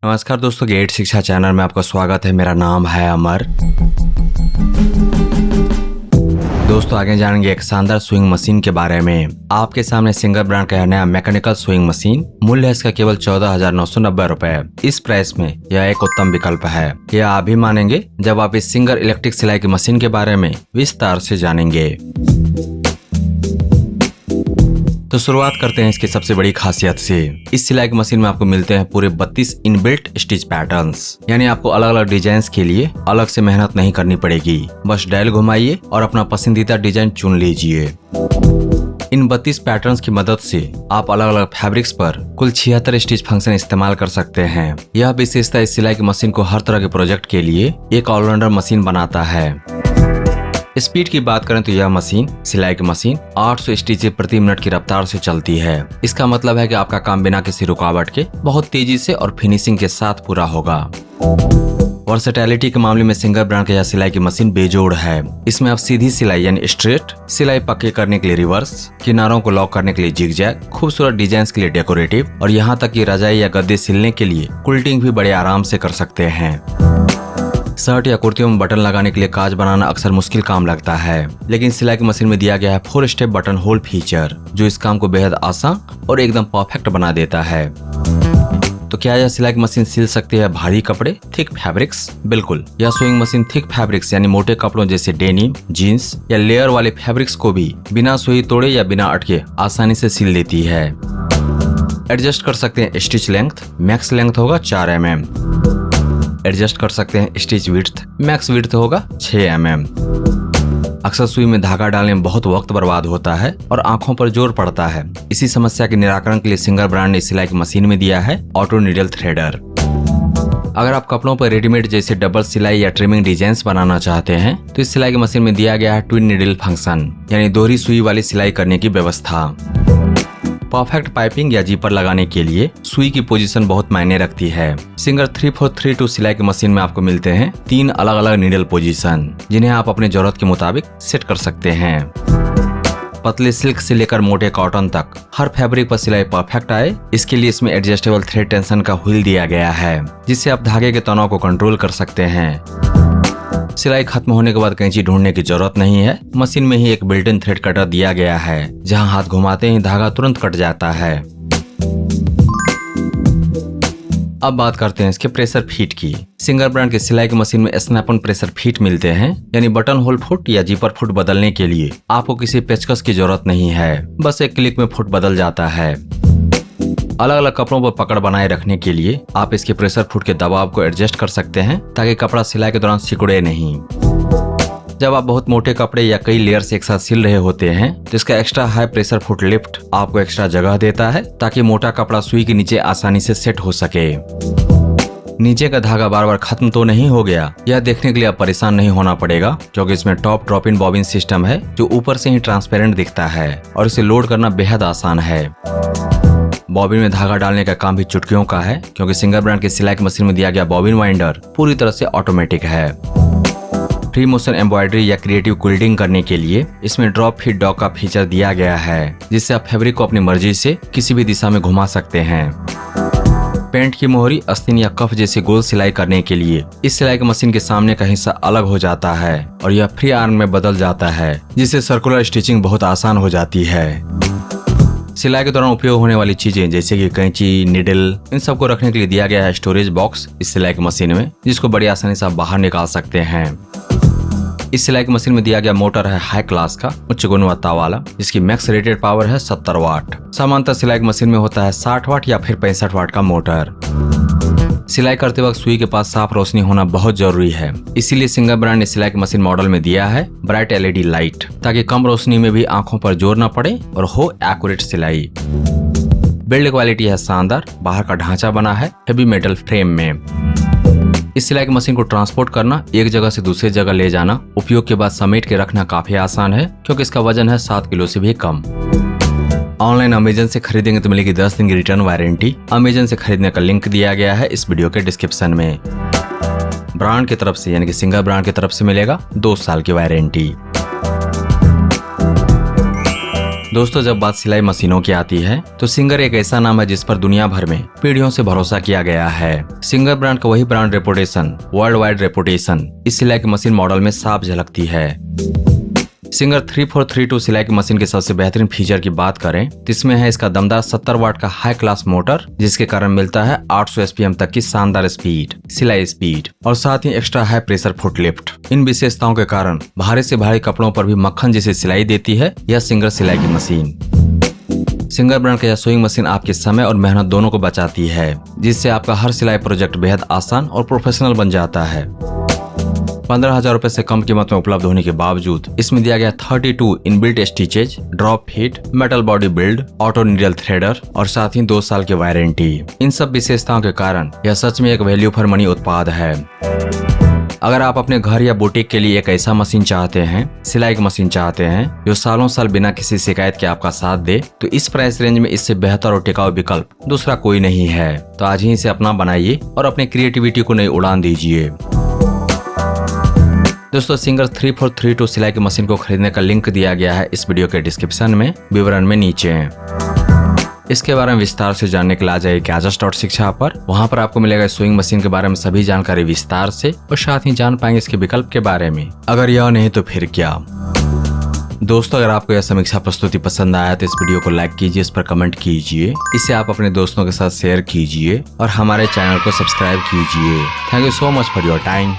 नमस्कार दोस्तों, गेट शिक्षा चैनल में आपका स्वागत है। मेरा नाम है अमर। दोस्तों, आगे जानेंगे एक शानदार स्विंग मशीन के बारे में। आपके सामने सिंगर ब्रांड का नया मैकेनिकल स्विंग मशीन। मूल्य है इसका केवल 14,990 रुपए। इस प्राइस में यह एक उत्तम विकल्प है। यह आप भी मानेंगे जब आप इस सिंगर इलेक्ट्रिक सिलाई की मशीन के बारे में विस्तार से जानेंगे। तो शुरुआत करते हैं इसकी सबसे बड़ी खासियत से। इस सिलाई की मशीन में आपको मिलते हैं पूरे 32 इनबिल्ट स्टिच पैटर्न्स, यानी आपको अलग अलग डिजाइन के लिए अलग से मेहनत नहीं करनी पड़ेगी। बस डायल घुमाइए और अपना पसंदीदा डिजाइन चुन लीजिए। इन 32 पैटर्न्स की मदद से आप अलग अलग फैब्रिक्स पर कुल 76 स्टिच फंक्शन इस्तेमाल कर सकते हैं। यह विशेषता इस सिलाई की मशीन को हर तरह के प्रोजेक्ट के लिए एक ऑलराउंडर मशीन बनाता है। स्पीड की बात करें तो यह मशीन सिलाई की मशीन 800 स्टिच प्रति मिनट की रफ्तार से चलती है। इसका मतलब है कि आपका काम बिना किसी रुकावट के बहुत तेजी से और फिनिशिंग के साथ पूरा होगा। वर्सेटैलिटी के मामले में सिंगर ब्रांड की यह सिलाई की मशीन बेजोड़ है। इसमें आप सीधी सिलाई यानी स्ट्रेट, सिलाई पक्के करने के लिए रिवर्स, किनारों को लॉक करने के लिए जिगजैग, खूबसूरत डिजाइन के लिए डेकोरेटिव और यहाँ तक कि रजाई या गद्दे सिलने के लिए क्विल्टिंग भी बड़े आराम से कर सकते हैं। शर्ट या कुर्तियों में बटन लगाने के लिए काज बनाना अक्सर मुश्किल काम लगता है, लेकिन सिलाई की मशीन में दिया गया है 4 स्टेप बटन होल फीचर, जो इस काम को बेहद आसान और एकदम परफेक्ट बना देता है। तो क्या यह सिलाई की मशीन सिल सकती है भारी कपड़े, थिक फैब्रिक्स? बिल्कुल। यह स्विंग मशीन थिक फैब्रिक्स यानी मोटे कपड़ों जैसे डेनिम, जीन्स या लेयर वाले फैब्रिक्स को भी बिना सुई तोड़े या बिना अटके आसानी से सिल देती है। एडजस्ट कर सकते हैं स्टिच लेंथ। मैक्स लेंथ होगा 4 mm। एडजस्ट कर सकते हैं स्टिच विड्थ। मैक्स विड्थ होगा 6 mm। अक्सर सुई में धागा डालने में बहुत वक्त बर्बाद होता है और आंखों पर जोर पड़ता है। इसी समस्या के निराकरण के लिए सिंगर ब्रांड ने सिलाई की मशीन में दिया है ऑटो नीडल थ्रेडर। अगर आप कपड़ों पर रेडीमेड जैसे डबल सिलाई या ट्रिमिंग डिजाइन बनाना चाहते हैं तो इस सिलाई की मशीन में दिया गया है ट्विन नीडल फंक्शन, यानी दोहरी सुई वाली सिलाई करने की व्यवस्था। परफेक्ट पाइपिंग या जीपर लगाने के लिए सुई की पोजीशन बहुत मायने रखती है। सिंगर 3432 सिलाई की मशीन में आपको मिलते हैं 3 अलग अलग नीडल पोजीशन, जिन्हें आप अपने जरूरत के मुताबिक सेट कर सकते हैं। पतले सिल्क से लेकर मोटे कॉटन तक हर फैब्रिक पर सिलाई परफेक्ट आए, इसके लिए इसमें एडजस्टेबल थ्रेड टेंशन का व्हील दिया गया है, जिससे आप धागे के तनाव को कंट्रोल कर सकते हैं। सिलाई खत्म होने के बाद कैंची ढूंढने की जरूरत नहीं है। मशीन में ही एक बिल्ट इन थ्रेड कटर दिया गया है, जहां हाथ घुमाते ही धागा तुरंत कट जाता है। अब बात करते हैं इसके प्रेशर फीट की। सिंगर ब्रांड की सिलाई की मशीन में स्नैप ऑन प्रेशर फीट मिलते हैं, यानी बटन होल फुट या जीपर फुट बदलने के लिए आपको किसी पेचकस की जरूरत नहीं है। बस एक क्लिक में फुट बदल जाता है। अलग अलग कपड़ों पर पकड़ बनाए रखने के लिए आप इसके प्रेशर फुट के दबाव को एडजस्ट कर सकते हैं, ताकि कपड़ा सिलाई के दौरान सिकुड़े नहीं। जब आप बहुत मोटे कपड़े या कई लेयर से एक साथ सिल रहे होते हैं तो इसका extra high pressure foot lift आपको एक्स्ट्रा जगह देता है, ताकि मोटा कपड़ा सुई के नीचे आसानी से सेट हो सके। नीचे का धागा बार बार खत्म तो नहीं हो गया, यह देखने के लिए आप परेशान नहीं होना पड़ेगा, क्योंकि इसमें top drop in bobbin system है, जो ऊपर से ही ट्रांसपेरेंट दिखता है और इसे लोड करना बेहद आसान है। बॉबिन में धागा डालने का काम भी चुटकियों का है, क्योंकि सिंगर ब्रांड की सिलाई की मशीन में दिया गया बॉबिन वाइंडर पूरी तरह से ऑटोमेटिक है। फ्री मोशन एम्ब्रॉयडरी या क्रिएटिव क्विल्टिंग करने के लिए इसमें ड्रॉप फिट डॉक का फीचर दिया गया है, जिससे आप फैब्रिक को अपनी मर्जी से किसी भी दिशा में घुमा सकते हैं। पेंट की मोहरी, आस्तीन या कफ जैसी गोल सिलाई करने के लिए इस सिलाई की मशीन के सामने का हिस्सा अलग हो जाता है और यह फ्री आर्म में बदल जाता है, जिससे सर्कुलर स्टिचिंग बहुत आसान हो जाती है। सिलाई के दौरान उपयोग होने वाली चीजें जैसे कि कैंची, निडल, इन सबको रखने के लिए दिया गया है स्टोरेज बॉक्स इस सिलाई की मशीन में, जिसको बड़ी आसानी से आप बाहर निकाल सकते हैं। इस सिलाई की मशीन में दिया गया मोटर है हाई क्लास का, उच्च गुणवत्ता वाला, जिसकी मैक्स रेटेड पावर है 70 वाट। सामान्यतः सिलाई की मशीन में होता है 60 वाट या फिर 65 वाट का मोटर। सिलाई करते वक्त सुई के पास साफ रोशनी होना बहुत जरूरी है, इसीलिए सिंगर ब्रांड ने सिलाई की मशीन मॉडल में दिया है ब्राइट LED लाइट, ताकि कम रोशनी में भी आंखों पर जोर न पड़े और हो एक्यूरेट सिलाई। बिल्ड क्वालिटी है शानदार। बाहर का ढांचा बना है हेवी मेटल फ्रेम में। इस सिलाई की मशीन को ट्रांसपोर्ट करना, एक जगह से दूसरी जगह ले जाना, उपयोग के बाद समेट के रखना काफी आसान है, क्योंकि इसका वजन है 7 किलो से भी कम। ऑनलाइन अमेजन से खरीदेंगे तो मिलेगी 10 दिन की रिटर्न वारंटी। अमेजन से खरीदने का लिंक दिया गया है इस वीडियो के डिस्क्रिप्शन में। ब्रांड की तरफ से यानी कि सिंगर ब्रांड की तरफ से मिलेगा 2 साल की वारंटी। दोस्तों जब बात सिलाई मशीनों की आती है तो सिंगर एक ऐसा नाम है जिस पर दुनिया भर में पीढ़ियों से भरोसा किया गया है। सिंगर ब्रांड का वही brand reputation, world wide reputation इस सिलाई की मशीन मॉडल में साफ झलकती है। सिंगर 3432 सिलाई की मशीन के सबसे बेहतरीन फीचर की बात करें तो इसमें है इसका दमदार 70 वाट का हाई क्लास मोटर, जिसके कारण मिलता है 800 एसपीएम तक की शानदार स्पीड, सिलाई स्पीड और साथ ही extra high pressure foot lift. इन विशेषताओं के कारण भारी से भारी कपड़ों पर भी मक्खन जैसी सिलाई देती है यह सिंगर सिलाई की मशीन। सिंगर ब्रांड का यह सोइंग मशीन आपके समय और मेहनत दोनों को बचाती है, जिससे आपका हर सिलाई प्रोजेक्ट बेहद आसान और प्रोफेशनल बन जाता है। 15,000 रुपए से कम कीमत में उपलब्ध होने के बावजूद इसमें दिया गया 32 inbuilt stitches, drop fit, metal body build, auto needle threader और साथ ही 2 साल की वारंटी। इन सब विशेषताओं के कारण यह सच में एक वैल्यू फॉर मनी उत्पाद है। अगर आप अपने घर या बुटीक के लिए एक ऐसा मशीन चाहते हैं, सिलाई की मशीन चाहते हैं जो सालों साल बिना किसी शिकायत के आपका साथ दे, तो इस प्राइस रेंज में इससे बेहतर और टिकाऊ विकल्प दूसरा कोई नहीं है। तो आज ही इसे अपना बनाइए और अपनी क्रिएटिविटी को नई उड़ान दीजिए। दोस्तों सिंगर 3432 सिलाई की मशीन को खरीदने का लिंक दिया गया है इस वीडियो के डिस्क्रिप्शन में, विवरण में नीचे है। इसके बारे में विस्तार से जानने के लिए आ जाइए Gajas.Shiksha पर। वहां पर आपको मिलेगा सोइंग मशीन के बारे में सभी जानकारी विस्तार से और साथ ही जान पाएंगे इसके विकल्प के बारे में। अगर यह नहीं तो फिर क्या। दोस्तों अगर आपको यह समीक्षा प्रस्तुति पसंद आया तो इस वीडियो को लाइक कीजिए, इस पर कमेंट कीजिए, इसे आप अपने दोस्तों के साथ शेयर कीजिए और हमारे चैनल को सब्सक्राइब कीजिए। Thank you so much for your time.